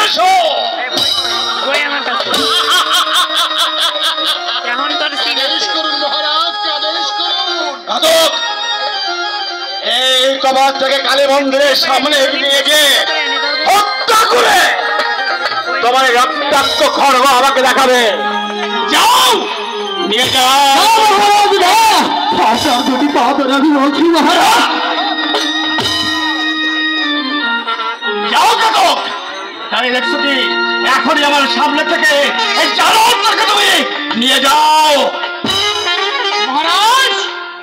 এসো। এই কবরটাকে কালী মন্দিরের সামনে নিয়ে গিয়ে হত্যা করে তোমার রক্তাক্ত খড়গ আমাকে দেখাবে। যাও, নিয়ে যাও। যদি পাবেন আমি বলছি মহারাজ। যাও ঘাতক, তাই দেখছো কি এখনই আমার সামনে থেকে এই জানোয়ারটাকে তুমি নিয়ে যাও। মহারাজ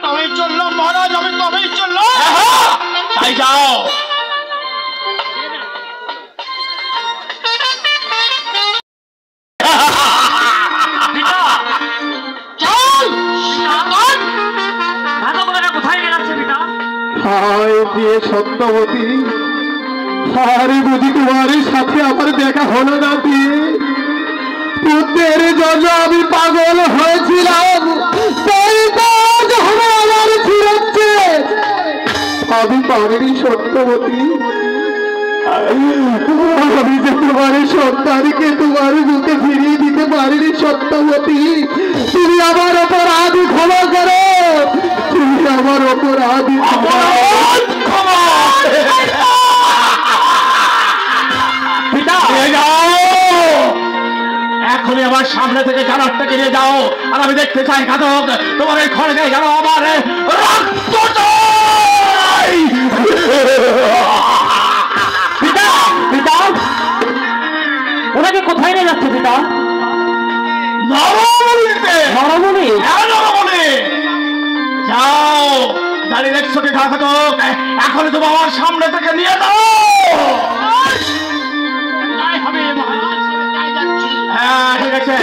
আমি চললাম, মহারাজ আমি তবেই চললাম। তাই যাও। সত্যবতী আরে বুঝি তোমার সাথে আমার দেখা হলো না দিয়ে পুত্রের জন্য আমি পাগল হয়েছিলাম, তাই তো আমার ফিরছে। আমি পারিনি সত্যবতী, আমি যে তোমার সন্তানকে তোমার বুকে ফিরিয়ে দিতে পারিনি সত্যবতী। তুমি আমার অপরাধ ক্ষমা করো, তুমি আমার অপরাধ এখনই আমার সামনে থেকে জানোয়ারটাকে নিয়ে যাও। আর আমি দেখতে চাই ঘাতক তোমার এই খড়গে যেন আমার রক্ত চাই। পিতা পিতা ওনাকে কোথায় নিয়ে যাচ্ছে পিতা? নরবলিতে। নরবলি? হ্যাঁ নরবলি। যাও, দাঁড়িয়ে দেখছো কি ঘাতক, এখনই তুমি আমার সামনে থেকে নিয়ে যাও। হ্যাঁ ঠিক আছে।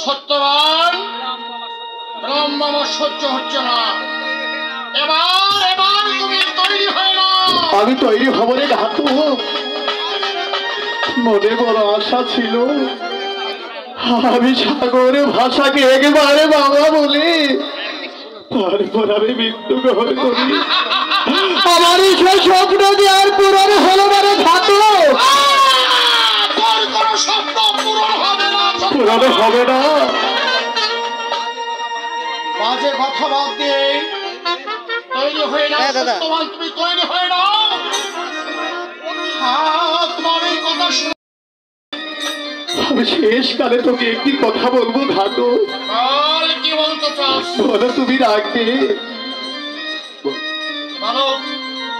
সত্যবান ব্রহ্ম আমার সহ্য হচ্ছে না। এবার এবার তুমি তৈরি হয়ে না। আমি তৈরি হব রে ঘাতু, মনে বড় আশা ছিল আমি সাগরের ভাষাকে একেবারে বাবা বলি, তারপর আমি মৃত্যু গ্রহণ করি। আমার সেই স্বপ্ন দেওয়ার পূরণ হলো মানে ঘাতু। তোর কোনো স্বপ্ন পূরণ হবে না, পূরণ হবে না। বাজে কথা বাদ দিয়ে তৈরি হয়ে না। সত্যবান তুমি তৈরি হয়ে নাও। তোমার এই কথা শুনে আমি শেষকালে তোকে একটি কথা বলবো ঘাতু। কি বলতে চাস? বলো তুমি রাখবে। বলো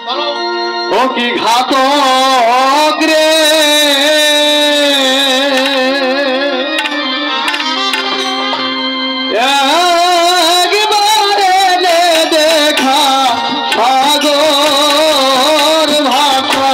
বলো। ও কি ঘাতক রে, একবারে দেখা সাগর ভাষা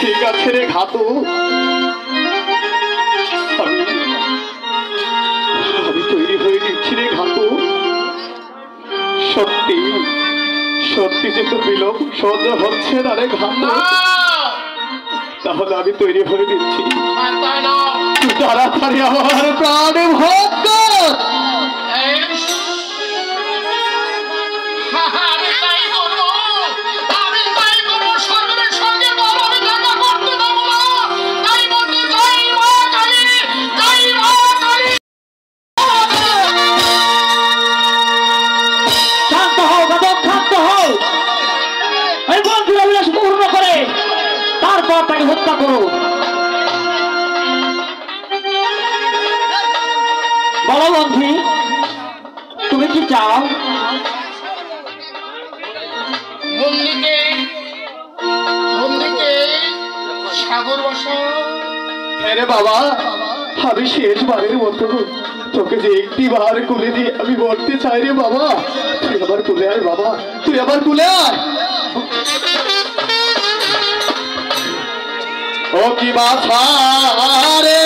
ঠিক আছে রে ঘাতু, আমি তৈরি হয়ে নিচ্ছি রে ঘাতু। সত্যি সত্যি যে তো বিলম্ব সহ্য হচ্ছে না রে ঘাতু, তাহলে আমি তৈরি হয়ে নিচ্ছি। তাড়াতাড়ি আমার প্রাণে ভক্ত তাকে হত্যা করো। বলো বন্ধু, তুমি কি চাও? সাগর বসা। হ্যাঁ রে বাবা, আমি শেষবারের মতো তোকে যে একটি বার কুলে দিয়ে আমি মরতে চাই রে বাবা। তুই আবার কুলে আয় বাবা, তুই আবার কুলে আয়। ও কি বাছা রে